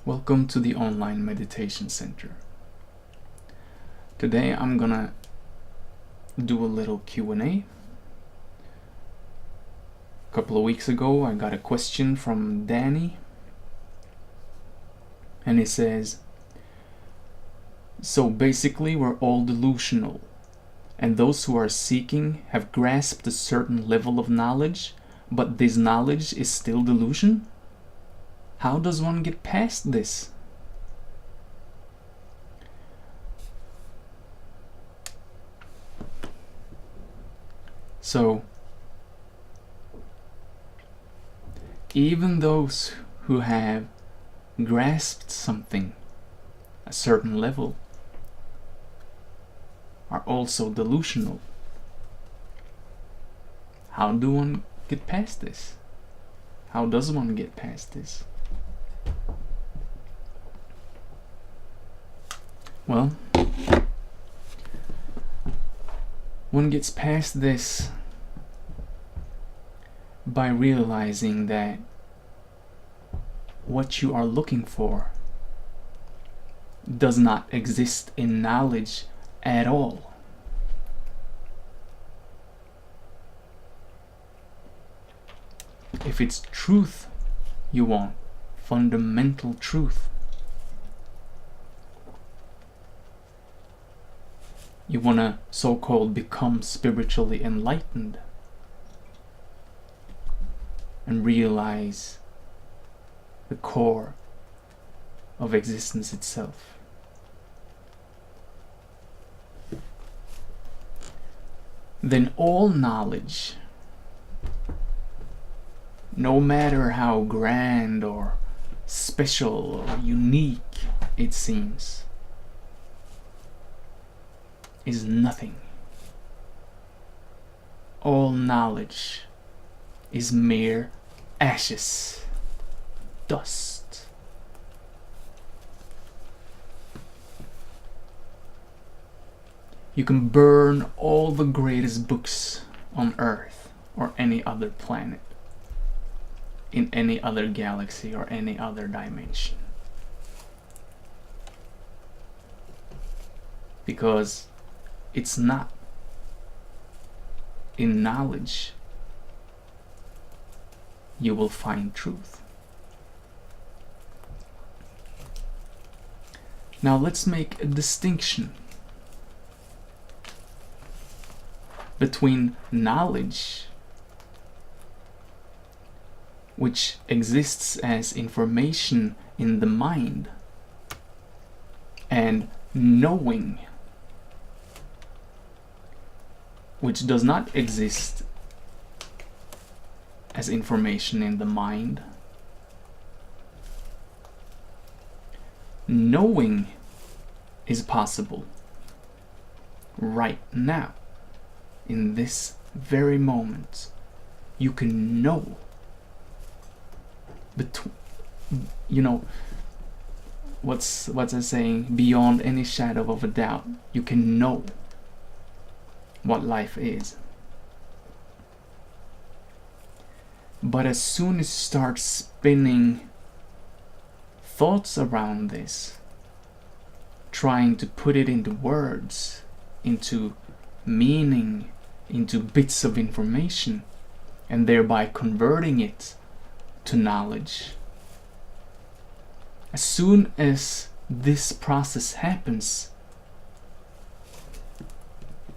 Welcome to the online meditation center. Today I'm gonna do a little Q&A. A couple of weeks ago I got a question from Danny, and he says, so basically we're all delusional, and those who are seeking have grasped a certain level of knowledge, but this knowledge is still delusion? How does one get past this? So, even those who have grasped something, a certain level, are also delusional. How do one get past this? How does one get past this? Well, one gets past this by realizing that what you are looking for does not exist in knowledge at all. If it's truth you want, fundamental truth, you want to so-called become spiritually enlightened and realize the core of existence itself. Then all knowledge, no matter how grand or special or unique it seems, is nothing. All knowledge is mere ashes, dust. You can burn all the greatest books on Earth or any other planet, in any other galaxy or any other dimension, because it's not in knowledge you will find truth. Now let's make a distinction between knowledge, which exists as information in the mind, and knowing, which does not exist as information in the mind. Knowing is possible right now, in this very moment. You can know, what's a saying? Beyond any shadow of a doubt, you can know what life is. But as soon as you start spinning thoughts around this, trying to put it into words, into meaning, into bits of information, and thereby converting it to knowledge, as soon as this process happens,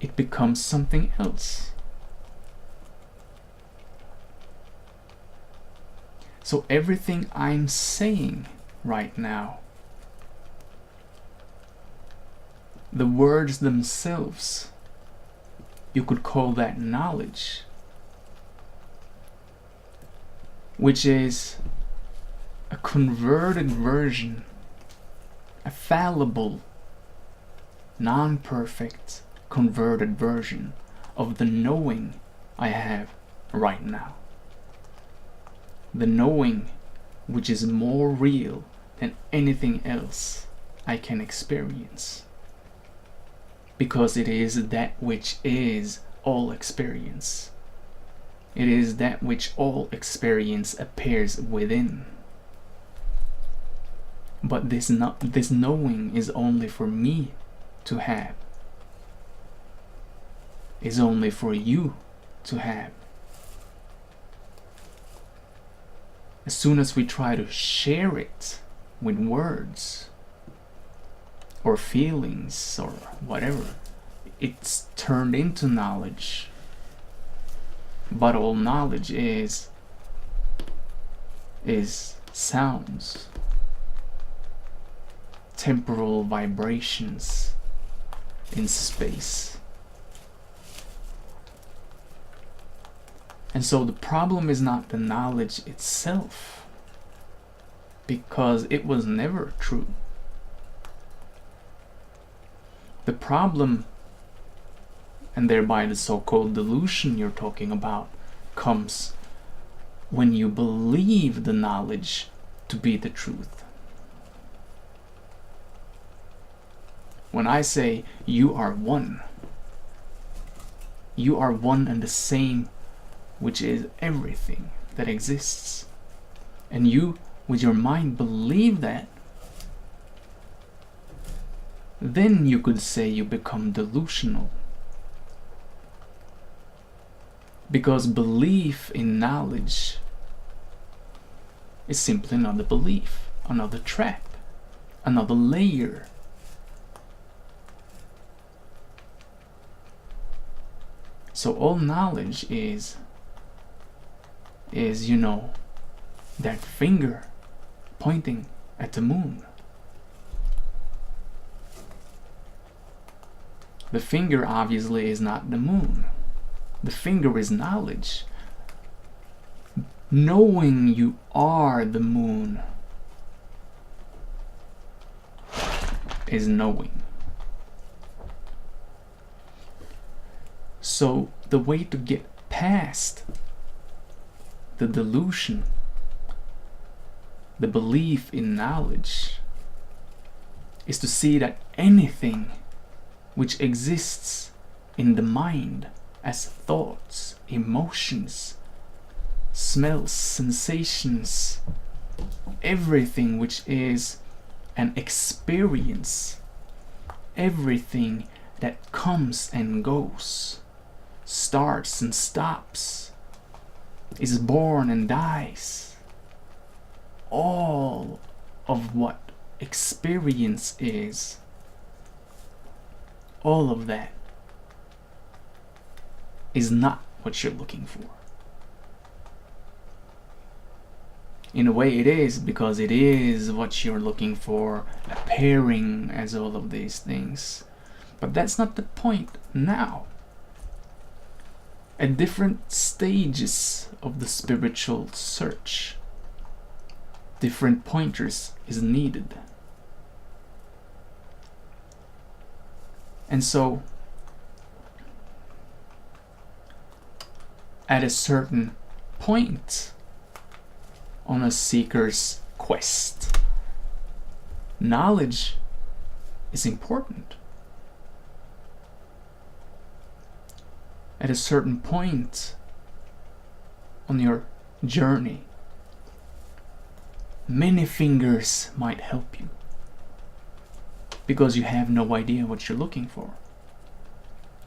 it becomes something else. So everything I'm saying right now, the words themselves, you could call that knowledge, which is a converted version, a fallible, non-perfect, converted version of the knowing I have right now. The knowing which is more real than anything else I can experience, because it is that which is all experience. It is that which all experience appears within. But this knowing is only for me to have. Is only for you to have. As soon as we try to share it with words or feelings or whatever, it's turned into knowledge. But all knowledge is sounds, temporal vibrations in space. And so the problem is not the knowledge itself, because it was never true. The problem, and thereby the so-called delusion you're talking about, comes when you believe the knowledge to be the truth. When I say you are one and the same, which is everything that exists, and you with your mind believe that, then you could say you become delusional. Because belief in knowledge is simply another belief, another trap, another layer. So all knowledge is that finger pointing at the moon. The finger obviously is not the moon. The finger is knowledge. Knowing you are the moon is knowing. So the way to get past the delusion, the belief in knowledge, is to see that anything which exists in the mind as thoughts, emotions, smells, sensations, everything which is an experience, everything that comes and goes, starts and stops, is born and dies, all of what experience is, all of that is not what you're looking for. In a way it is, because it is what you're looking for, appearing as all of these things. But that's not the point now. At different stages of the spiritual search, different pointers is needed. And so, at a certain point on a seeker's quest, knowledge is important. At a certain point on your journey, many fingers might help you, because you have no idea what you're looking for.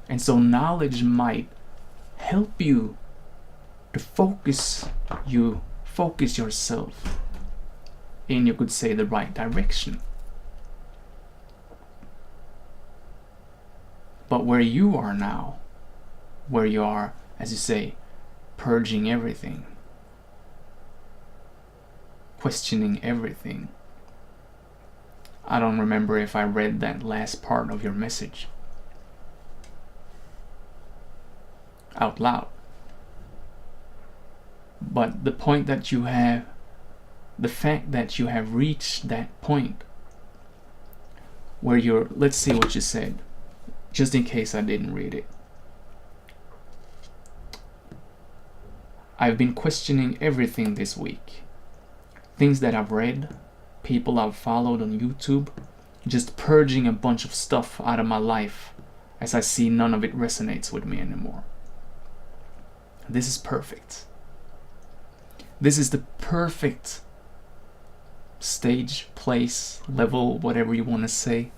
And so knowledge might help you to focus yourself in, you could say, the right direction. But where you are now, where you are, as you say, purging everything, questioning everything. I don't remember if I read that last part of your message out loud. But the point that you have, the fact that you have reached that point where you're, let's see what you said, just in case I didn't read it. I've been questioning everything this week. Things that I've read, people I've followed on YouTube, just purging a bunch of stuff out of my life as I see none of it resonates with me anymore. This is perfect. This is the perfect stage, place, level, whatever you want to say,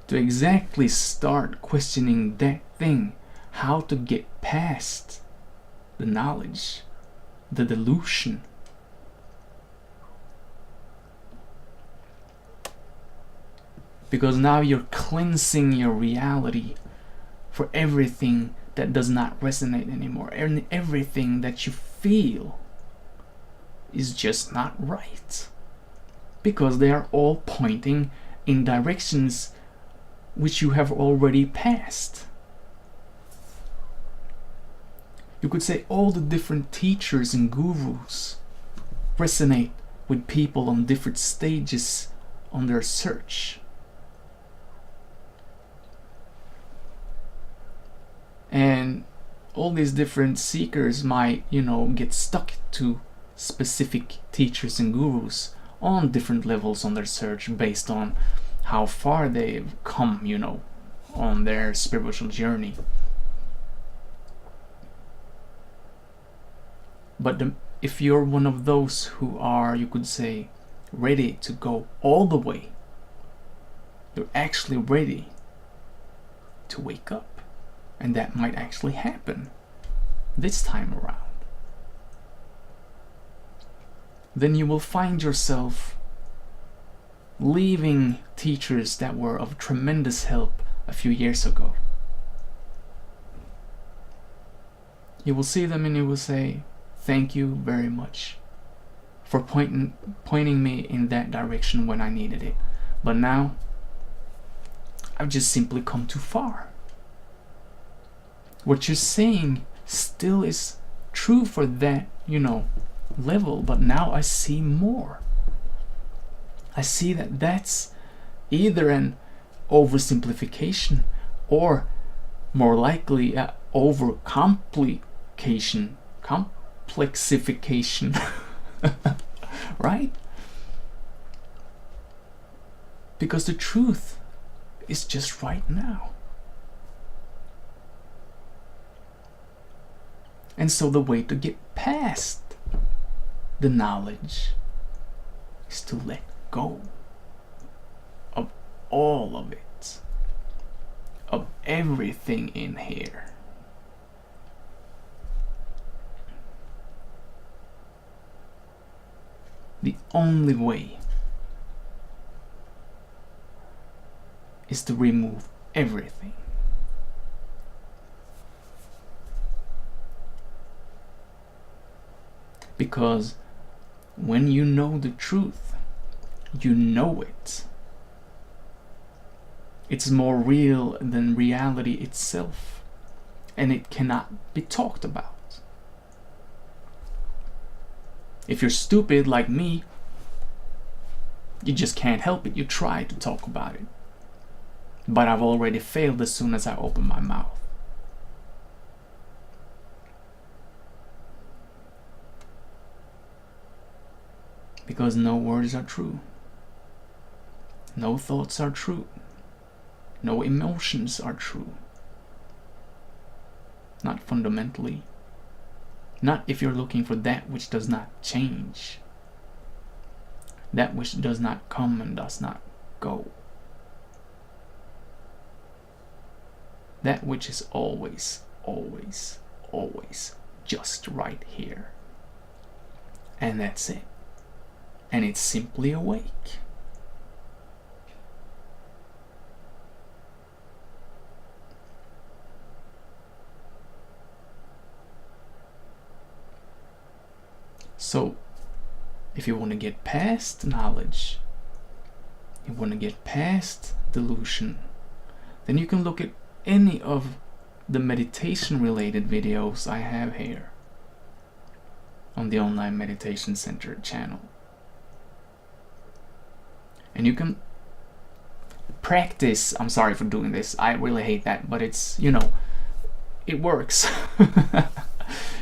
to exactly start questioning that thing, how to get past the knowledge, the delusion. Because now you're cleansing your reality for everything that does not resonate anymore, and everything that you feel is just not right, because they are all pointing in directions which you have already passed. You could say all the different teachers and gurus resonate with people on different stages on their search. And all these different seekers might, get stuck to specific teachers and gurus on different levels on their search based on how far they've come, on their spiritual journey. But if you're one of those who are, you could say, ready to go all the way, you're actually ready to wake up. And that might actually happen this time around. Then you will find yourself leaving teachers that were of tremendous help a few years ago. You will see them and you will say, thank you very much for pointing me in that direction when I needed it. But now, I've just simply come too far. What you're saying still is true for that, level, but now I see more. I see that that's either an oversimplification or more likely an overcomplication, complexification, right? Because the truth is just right now. And so the way to get past the knowledge is to let go of all of it, of everything in here. The only way is to remove everything. Because when you know the truth, you know it. It's more real than reality itself, and it cannot be talked about. If you're stupid like me, you just can't help it. You try to talk about it. But I've already failed as soon as I open my mouth. Because no words are true. No thoughts are true. No emotions are true. Not fundamentally. Not if you're looking for that which does not change. That which does not come and does not go. That which is always, always, always just right here. And that's it. And it's simply awake. So, if you want to get past knowledge, you want to get past delusion, then you can look at any of the meditation related videos I have here on the Online Meditation Center channel. And you can practice. I'm sorry for doing this. I really hate that, but it's, it works.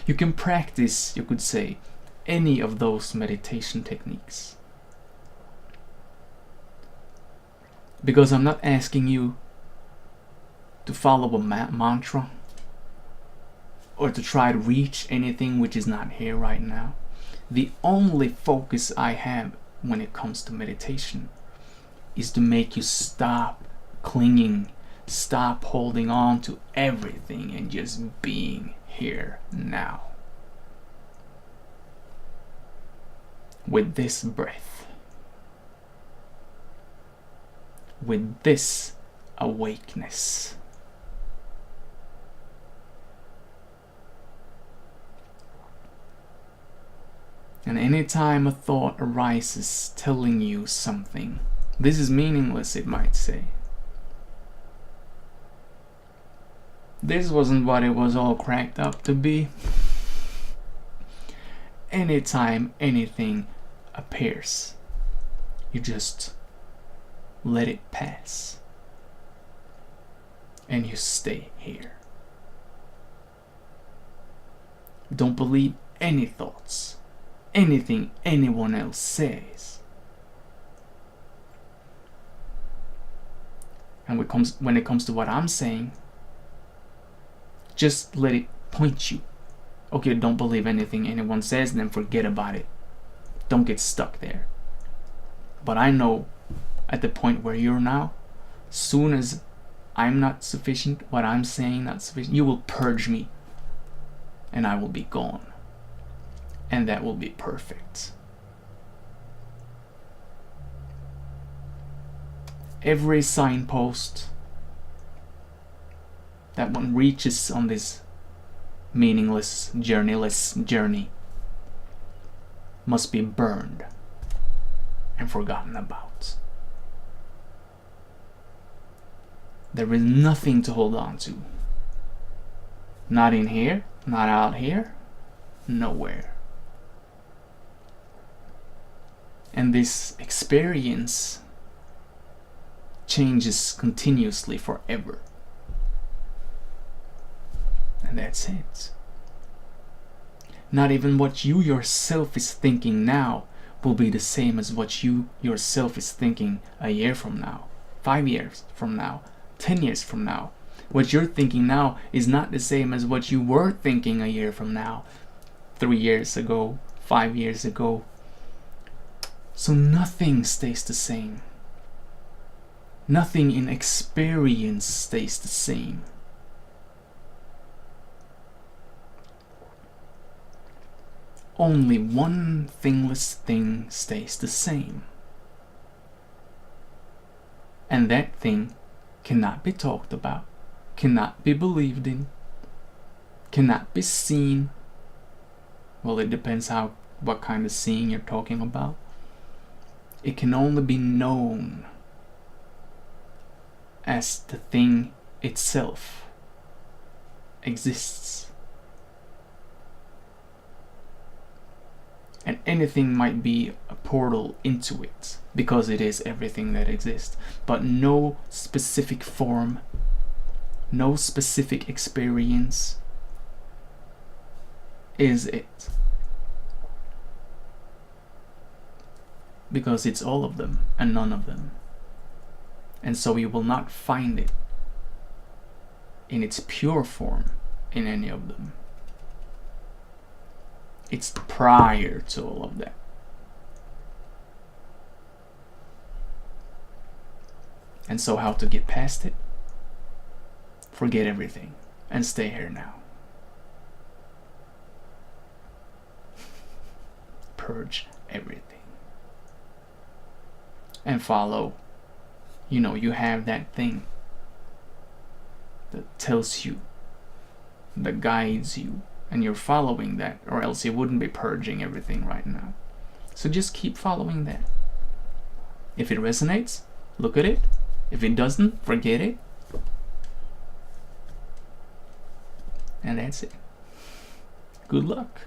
You can practice, you could say, any of those meditation techniques. Because I'm not asking you to follow a mantra or to try to reach anything which is not here right now. The only focus I have when it comes to meditation is to make you stop clinging, stop holding on to everything, and just being here now. With this breath, with this awakeness. And anytime a thought arises telling you something, this is meaningless, it might say. This wasn't what it was all cracked up to be. Anytime anything appears, you just let it pass. And you stay here. Don't believe any thoughts, anything anyone else says. And when it comes to what I'm saying, just let it point you. Okay, don't believe anything anyone says, and then forget about it. Don't get stuck there. But I know at the point where you're now, soon as I'm not sufficient, what I'm saying not sufficient, you will purge me, and I will be gone. And that will be perfect. Every signpost that one reaches on this meaningless, journeyless journey must be burned and forgotten about. There is nothing to hold on to. Not in here, not out here, nowhere. And this experience changes continuously forever. And that's it. Not even what you yourself is thinking now will be the same as what you yourself is thinking a year from now, 5 years from now, 10 years from now. What you're thinking now is not the same as what you were thinking a year from now, 3 years ago, 5 years ago. So nothing stays the same. Nothing in experience stays the same. Only one thingless thing stays the same. And that thing cannot be talked about, cannot be believed in, cannot be seen. Well, it depends what kind of seeing you're talking about. It can only be known as the thing itself exists. And anything might be a portal into it, because it is everything that exists. But no specific form, no specific experience is it. Because it's all of them and none of them. And so you will not find it in its pure form in any of them. It's prior to all of that. And so how to get past it? Forget everything and stay here now. Purge everything. And follow. You have that thing that tells you, that guides you, and you're following that, or else you wouldn't be purging everything right now. So just keep following that. If it resonates, look at it. If it doesn't, forget it. And that's it. Good luck.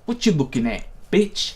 What you looking at, bitch?